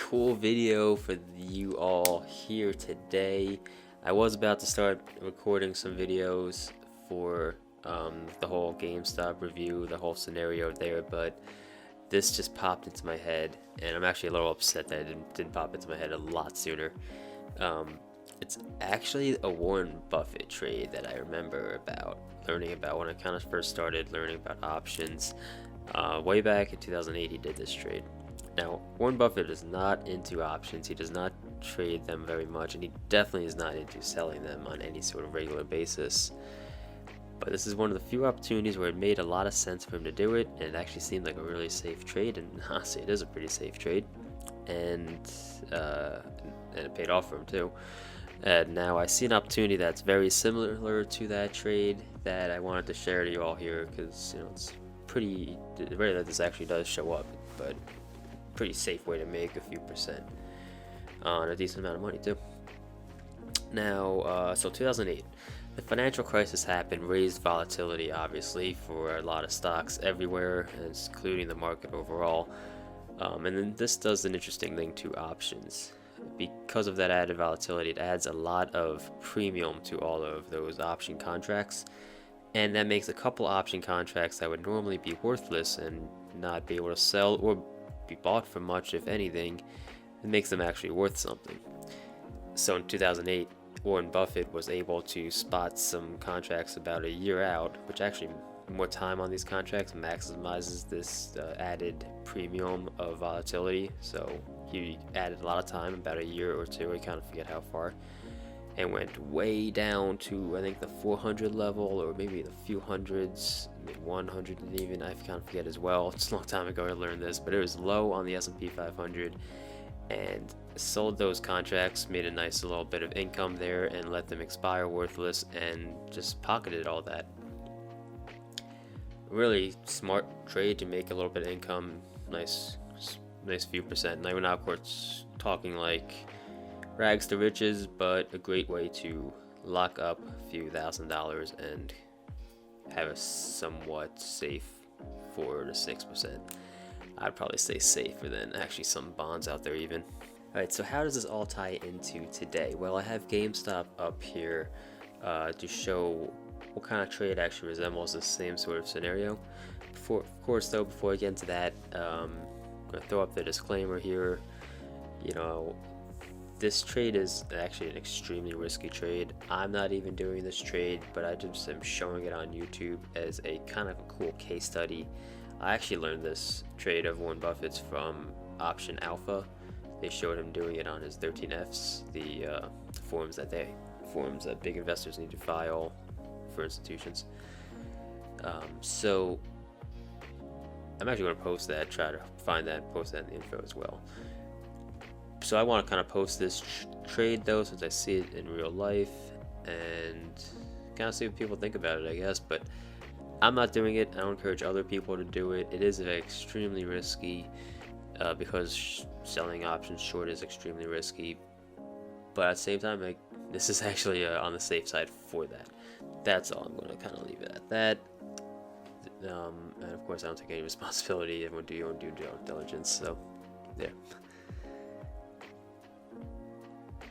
cool video for you all here today. I was about to start recording some videos for the whole GameStop review, the whole scenario there, but this just popped into my head, and I'm actually a little upset that it didn't pop into my head a lot sooner. It's actually a Warren Buffett trade that I remember learning about when I kind of first started learning about options. Way back in 2008, he did this trade. Now, Warren Buffett is not into options. He does not trade them very much, and he definitely is not into selling them on any sort of regular basis. But this is one of the few opportunities where it made a lot of sense for him to do it, and it actually seemed like a really safe trade, and honestly, it is a pretty safe trade. And it paid off for him too. And now I see an opportunity that's very similar to that trade that I wanted to share to you all here, because it's pretty rare that this actually does show up, but pretty safe way to make a few percent on a decent amount of money too. Now, so 2008, the financial crisis happened, raised volatility obviously for a lot of stocks everywhere, including the market overall. And then this does an interesting thing to options. Because of that added volatility, it adds a lot of premium to all of those option contracts, and that makes a couple option contracts that would normally be worthless and not be able to sell or be bought for much, if anything, it makes them actually worth something. So in 2008, Warren Buffett was able to spot some contracts about a year out, which actually more time on these contracts maximizes this added premium of volatility. So he added a lot of time, about a year or two, I kind of forget how far, and went way down to I think the 400 level, or maybe the few hundreds, maybe 100 even, I kind of forget as well. It's a long time ago I learned this, but it was low on the S&P 500, and sold those contracts, made a nice little bit of income there, and let them expire worthless, and just pocketed all that. Really smart trade to make a little bit of income, nice few percent. Now we're not, of course, talking like rags to riches, but a great way to lock up a few $1,000s and have a somewhat safe 4 to 6%. I'd probably say safer than actually some bonds out there even. Alright, so how does this all tie into today? Well, I have GameStop up here to show what kind of trade actually resembles the same sort of scenario. Of course, before I get into that, I'm going to throw up the disclaimer here. This trade is actually an extremely risky trade. I'm not even doing this trade, but I just am showing it on YouTube as a kind of a cool case study. I actually learned this trade of Warren Buffett's from Option Alpha. They showed him doing it on his 13Fs, the forms that big investors need to file for institutions. So I'm actually going to post that, try to find that, post that in the info as well. So I want to kind of post this trade though, since I see it in real life, and kind of see what people think about it, I guess. But I'm not doing it. I don't encourage other people to do it. It is extremely risky because selling options short is extremely risky. But at the same time, this is actually on the safe side for that. That's all. I'm going to kind of leave it at that. And of course, I don't take any responsibility. Everyone do your own due diligence. So, there.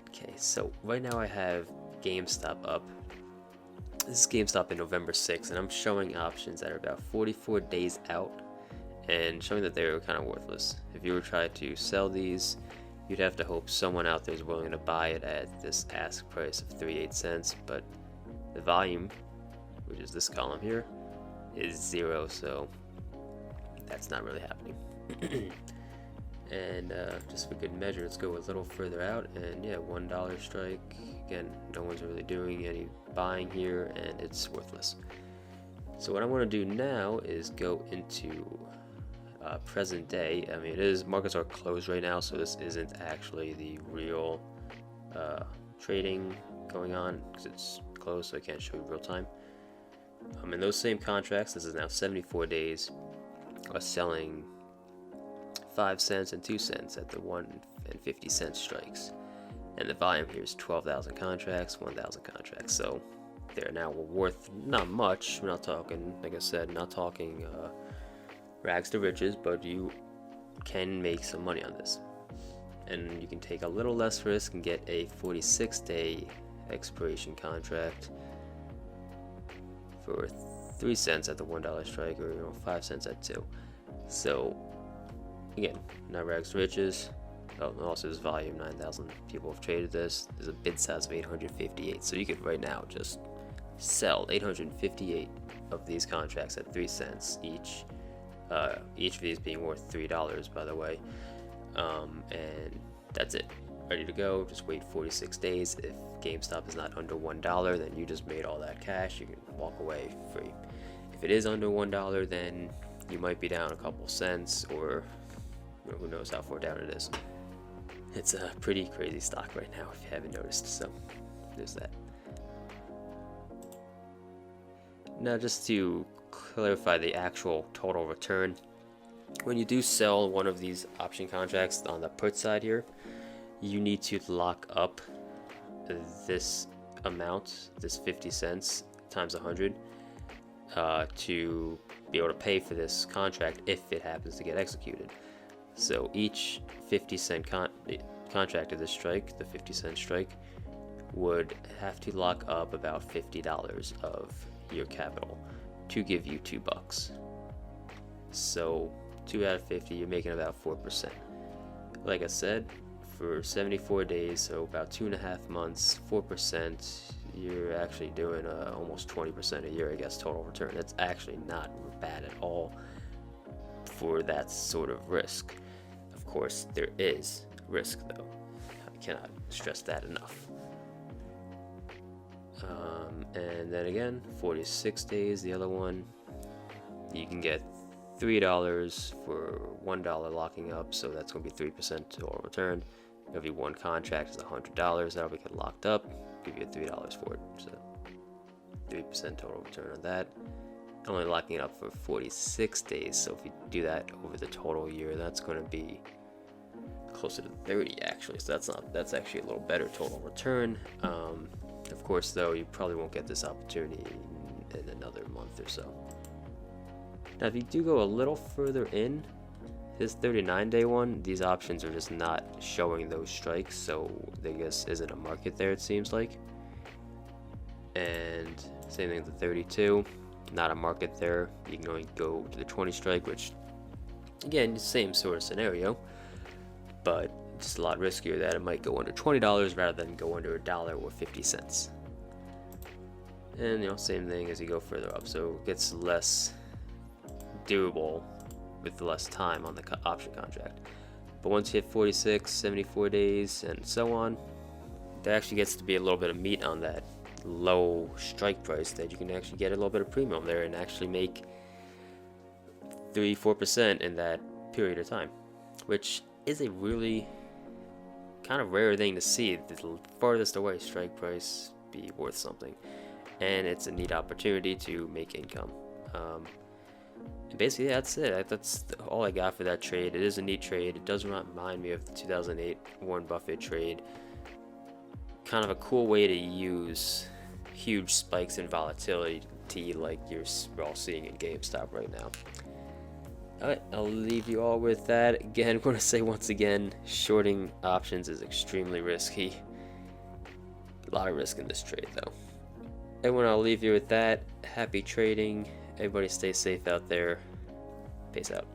Okay, so right now I have GameStop up. This is GameStop in November 6th, and I'm showing options that are about 44 days out, and showing that they're kind of worthless. If you were trying to sell these, you'd have to hope someone out there is willing to buy it at this ask price of 38 cents, but the volume, which is this column here, is 0, so that's not really happening. And just for good measure, let's go a little further out, and yeah, $1 strike. Again, no one's really doing any buying here, and it's worthless. So what I want to do now is go into present day. I mean, markets are closed right now, so this isn't actually the real trading going on because it's closed, so I can't show you real time. In those same contracts, this is now 74 days, are selling 5 cents and 2 cents at the 1 and 50 cent strikes, and the volume here is 12,000 contracts, 1,000 contracts. So they're now worth not much. We're not talking, like I said, not talking rags to riches, but you can make some money on this. and you can take a little less risk and get a 46-day expiration contract for 3 cents at the $1 strike, or 5 cents at 2. So again, not rags to riches. Oh, and also this volume, 9,000 people have traded this. There's a bid size of 858, so you could right now just sell 858 of these contracts at 3 cents each. Each of these being worth $3, by the way. And that's it. Ready to go. Just wait 46 days. If GameStop is not under $1, then you just made all that cash. You can walk away free. If it is under $1, then you might be down a couple cents, or who knows how far down it is. It's a pretty crazy stock right now, if you haven't noticed. So there's that. Now, just to clarify the actual total return, when you do sell one of these option contracts on the put side here, you need to lock up this amount, this 50 cents times 100, to be able to pay for this contract if it happens to get executed. So each 50-cent contract of this strike, the 50-cent strike, would have to lock up about $50 of your capital to give you $2. So 2 out of 50, you're making about 4%. Like I said, for 74 days, so about 2.5 months, 4%, you're actually doing almost 20% a year, I guess, total return. That's actually not bad at all for that sort of risk. Of course, there is risk, though. I cannot stress that enough. And then again, 46 days, the other one, you can get $3 for $1 locking up, so that's going to be 3% total return. Every one contract is $100 that'll be locked up, give you $3 for it, so 3% total return on that. Only locking it up for 46 days, so if you do that over the total year, that's going to be closer to 30 actually, so that's actually a little better total return. Of course, though, you probably won't get this opportunity in another month or so. Now, if you do go a little further in, this 39-day one, these options are just not showing those strikes, so there just isn't a market there, it seems like. And same thing with the 32, not a market there. You can only go to the 20 strike, which, again, same sort of scenario, but just a lot riskier that it might go under $20 rather than go under $1 or 50 cents. And same thing as you go further up, so it gets less doable with less time on the option contract. But once you hit 46, 74 days, and so on, there actually gets to be a little bit of meat on that low strike price that you can actually get a little bit of premium there and actually make 3-4% in that period of time, which is a really kind of rare thing to see, the farthest away strike price be worth something, and it's a neat opportunity to make income. And basically, that's it. That's all I got for that trade. It is a neat trade. It does remind me of the 2008 Warren Buffett trade. Kind of a cool way to use huge spikes in volatility like we're all seeing in GameStop right now. Alright, I'll leave you all with that. Again, I'm going to say once again, shorting options is extremely risky. A lot of risk in this trade, though. Everyone, I'll leave you with that. Happy trading. Everybody stay safe out there. Peace out.